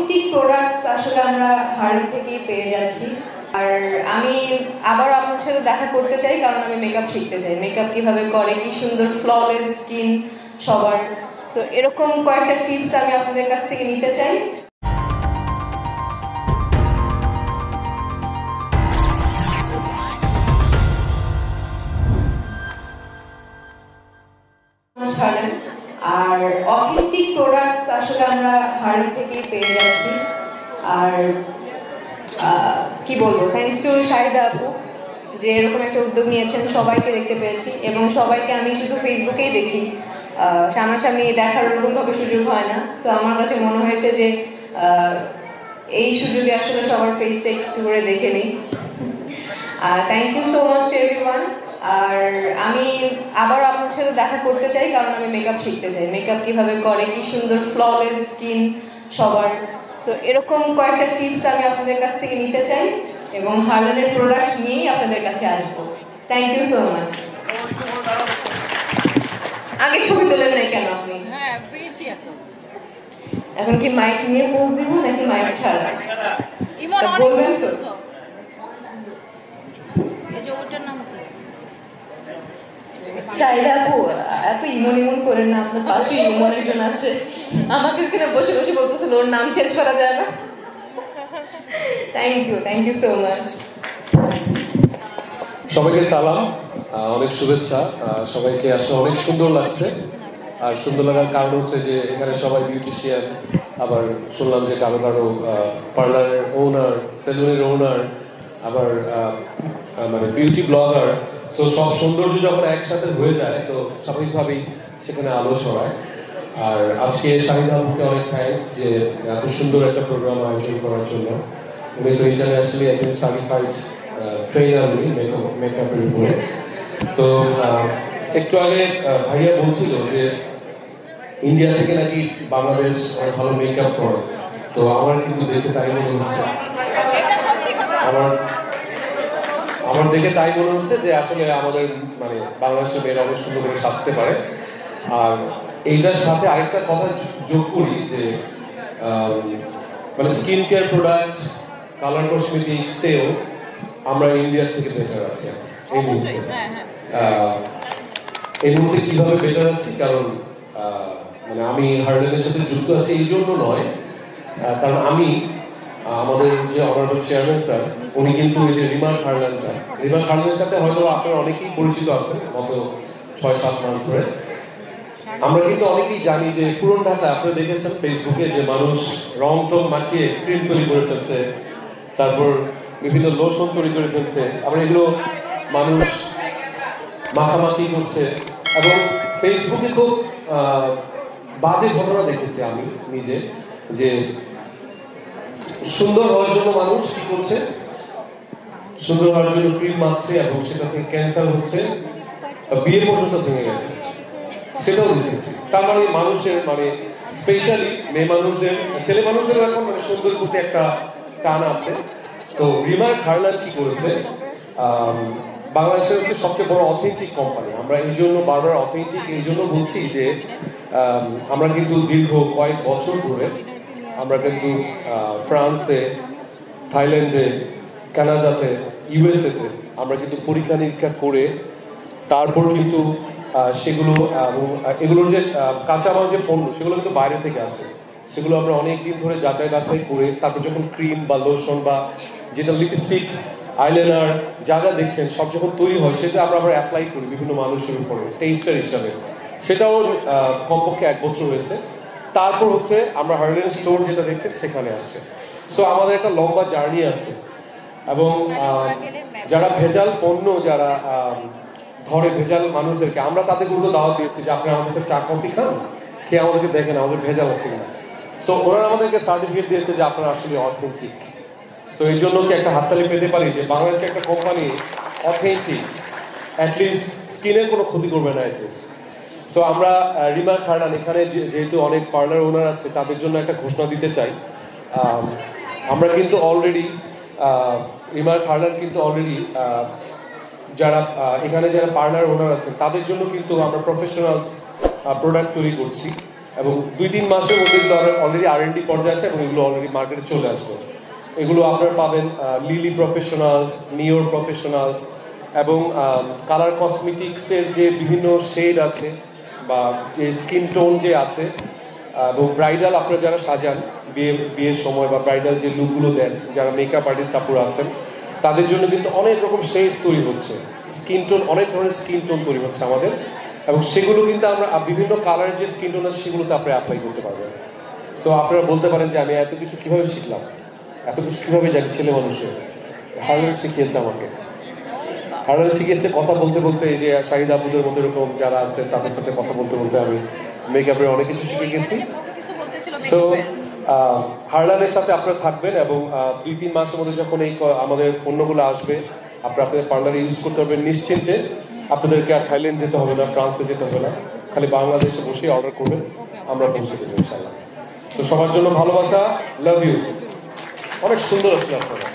Authentic products আসলে আমরা hardware থেকেই পেয়ে যাচ্ছি। আর আমি আবার আপনার সাথে দেখা করতে চাই, কারণ আমি মেকআপ শিখতে চাই। মেকআপ কিভাবে করে, কি সুন্দর ফ্ললেস স্কিন সবার। তো এরকম কয়েকটা টিপস আমি আপনাদের কাছ থেকে নিতে চাই। আর অথেন্টিক প্রোডাক্টস আসলে আমরা হার্ডওয়্যার থেকেই পেয়ে যাচ্ছি। আর কি বলবো, থ্যাংকস টু শাহিদা আপু যে এরকম একটা উদ্যোগ নিয়েছেন। সবাইকে দেখতে পেয়েছি এবং সবাইকে আমি শুধু ফেসবুকেই দেখি, সামনাসামনি দেখার ওরকমভাবে সুযোগ হয় না। সো আমার কাছে মনে হয়েছে যে এই সুযোগে আসলে সবার ফেসটা একটু করে দেখে নিই। Thank you so much everyone. আর আমি আবার আপনার সাথে দেখা করতে চাই, কারণ আমি মেকআপ শিখতে চাই। মেকআপ কিভাবে করে, কি সুন্দর ফ্ললেস স্কিন সবার। তো এরকম কয়েকটা টিপস আমি আপনাদের কাছ থেকে নিতে চাই এবং হার্ডওয়্যারের প্রোডাক্ট নিয়েই আপনাদের কাছে আসবো। Thank you so much. আগে ছবি তোলেন নাই কেন আপনি? এখন কি মাইক নিয়ে পোজ দিব নাকি মাইক ছাড়া বলবেন তো? শাহিদা আপু, এত ইমন ইমন করেন না, আপনার পাশে ইমন একজন আছে, আমাকে ওখানে বসে বসে বলতেছিল ওর নাম চেঞ্জ করা যায় না। Thank you so much. সবাইকে সালাম, অনেক শুভেচ্ছা। সবাইকে আসলে অনেক সুন্দর লাগছে। আর সুন্দর লাগার কারণ হচ্ছে যে এখানে সবাই বিউটিশিয়ান, আবার শুনলাম যে কারো কারো পার্লারের ওনার, সেলুনের ওনার, আবার মানে বিউটি ব্লগার। তো সব সৌন্দর্য যখন একসাথে হয়ে যায় তো স্বাভাবিকভাবেই সেখানে আলো ছড়ায়। আর আজকে শাহিদা আপুকে অনেক থ্যাঙ্কস যে এত সুন্দর একটা প্রোগ্রাম আয়োজন করার জন্য। উনি তো ইন্টারন্যাশনালি একজন সার্টিফাইড ট্রেনার, উনি মেকআপের উপরে। তো একটু আগে ভাইয়া বলছিল যে ইন্ডিয়া থেকে নাকি বাংলাদেশ ভালো মেকআপ করে। তো আমার কিন্তু দেখে তাই মনে হচ্ছে, আমার দেখে তাই মনে হচ্ছে যে আসলে আমাদের মানে বাংলাদেশের মেয়েরা অনেক সুন্দর করে সাজতে পারে। আর এইটার সাথে আরেকটা কথা যোগ করি যে মানে স্কিন কেয়ার প্রোডাক্ট, কালার কসমেটিক্সেও আমরা ইন্ডিয়ার থেকে বেটার আছি এই মুহূর্তে। এই মুহূর্তে কিভাবে বেটার আছি, কারণ মানে আমি হার্ডওয়্যারের সাথে যুক্ত আছি এই জন্য নয়, কারণ আমি আমাদের যে অনারেবল চেয়ারম্যান স্যার, উনি কিন্তু ওই যে রিমার হার্ডওয়্যারের সাথে হয়তো আপনারা অনেকেই পরিচিত আছেন গত 6-7 মাস ধরে। আমরা কিন্তু অনেকেই জানি যে পুরন ঢাকা আপনারা দেখেছেন ফেসবুকে যে মানুষ রং টং মাখিয়ে ক্রিম তৈরি করে ফেলছে, তারপর বিভিন্ন লোশন তৈরি করে ফেলছে, আবার এগুলো মানুষ মাখামাখি করছে। এবং ফেসবুকে খুব বাজে ঘটনা দেখেছি আমি নিজে, যে সুন্দর হওয়ার জন্য মানুষ কি করছে, সুন্দর হওয়ার জন্য ক্রিম মাখছে এবং সেটা থেকে ক্যান্সার হচ্ছে, বিয়ে পর্যন্ত ভেঙে গেছে, সেটাও দেখেছি। তার মানে মানুষের মানে স্পেশালি মেয়ে মানুষদের, ছেলে মানুষদের এখন মানে সুন্দর প্রতি একটা টান আছে। তো রিমার হার্লার কি করেছে, বাংলাদেশের হচ্ছে সবচেয়ে বড় অথেন্টিক কোম্পানি। আমরা এই জন্য বারবার অথেন্টিক এই জন্য বলছি যে আমরা কিন্তু দীর্ঘ কয়েক বছর ধরে আমরা কিন্তু ফ্রান্সে, থাইল্যান্ডে, কানাডাতে, ইউএসএতে আমরা কিন্তু পরীক্ষা নিরীক্ষা করে তারপর কিন্তু সেগুলো এগুলোর যে কাঁচামাল যে পণ্য সেগুলো কিন্তু বাইরে থেকে আসে। সেগুলো আমরা অনেক দিন ধরে যাচাই বাছাই করে তারপর যখন ক্রিম বা লোশন বা যেটা লিপস্টিক, আইলাইনার যা যা দেখছেন সব যখন তৈরি হয়, সেটা আমরা আবার অ্যাপ্লাই করি বিভিন্ন মানুষের উপরে টেস্টার হিসাবে। সেটাও কমপক্ষে 1 বছর হয়েছে। তারপর হচ্ছে আমরা হার্ডওয়্যার স্টোর যেটা দেখছেন সেখানে আসছে। সো আমাদের একটা লম্বা জার্নি আছে। এবং যারা ভেজাল পণ্য যারা ধরে, ভেজাল মানুষদেরকে আমরা তাদের গুলো দাওয়াত দিয়েছি যে আপনি আমাদের সাথে চা কফি খান, খেয়ে আমাদেরকে দেখেন আমাদের ভেজাল আছে কিনা। সো ওনারা আমাদেরকে সার্টিফিকেট দিয়েছে যে আপনারা আসলে অথেন্টিক। সো এই জন্য কি একটা হাততালি পেতে পারি যে বাংলাদেশে একটা কোম্পানি অথেন্টিক, অ্যাটলিস্ট স্কিনের কোনো ক্ষতি করবে না অ্যাটলিস্ট। সো আমরা রিমার হার্লার এখানে যেহেতু অনেক পার্লার ওনার আছে তাদের জন্য একটা ঘোষণা দিতে চাই। আমরা কিন্তু অলরেডি রিমার হার্লার কিন্তু অলরেডি যারা এখানে যারা পার্লার ওনার আছেন তাদের জন্য কিন্তু আমরা প্রফেশনালস প্রোডাক্ট তৈরি করছি। এবং 2-3 মাসের মধ্যে অলরেডি R&D পর্যায়ে আছে এবং এগুলো অলরেডি মার্কেটে চলে আসবে। এগুলো আপনারা পাবেন লিলি প্রফেশনালস, নিওর প্রফেশনালস এবং কালার কসমেটিক্সের যে বিভিন্ন শেড আছে বা যে স্কিন টোন যে আছে এবং ব্রাইডাল আপনারা যারা সাজান বিয়ের সময় বা ব্রাইডাল যে লুকগুলো দেন, যারা মেকআপ আর্টিস্ট আপুরা আছেন, তাদের জন্য কিন্তু অনেক রকম শেড তৈরি হচ্ছে, স্কিন টোন, অনেক ধরনের স্কিন টোন তৈরি হচ্ছে আমাদের, এবং সেগুলো কিন্তু আমরা বিভিন্ন কালারের যে স্কিন টোন আছে সেগুলোতে আপনারা অ্যাপ্লাই করতে পারবেন। সো আপনারা বলতে পারেন যে আমি এত কিছু কিভাবে শিখলাম, এত কিছু কিভাবে জানি, ছেলে মানুষের হার্ডওয়ার শিখিয়েছে আমাকে, হার্ডওয়ার শিখিয়েছে কথা বলতে বলতে, এই যে শাহিদ আপুদের মতো এরকম যারা আছে তাদের সাথে কথা বলতে বলতে আমি মেকআপের অনেক কিছু শিখে গেছি। সো হার্ডওয়ারের সাথে আপনারা থাকবেন এবং 2-3 মাসের মধ্যে যখন এই আমাদের পণ্যগুলো আসবে আপনারা আপনাদের পার্লারে ইউজ করতে পারবেন নিশ্চিন্তে। আপনাদেরকে আর থাইল্যান্ড যেতে হবে না, ফ্রান্সে যেতে হবে না, খালি বাংলাদেশে বসে অর্ডার করবেন, আমরা পৌঁছে দেবো ইনশাআল্লাহ। তো সবার জন্য ভালোবাসা, লাভ ইউ। অনেক সুন্দর আসলে আপনারা।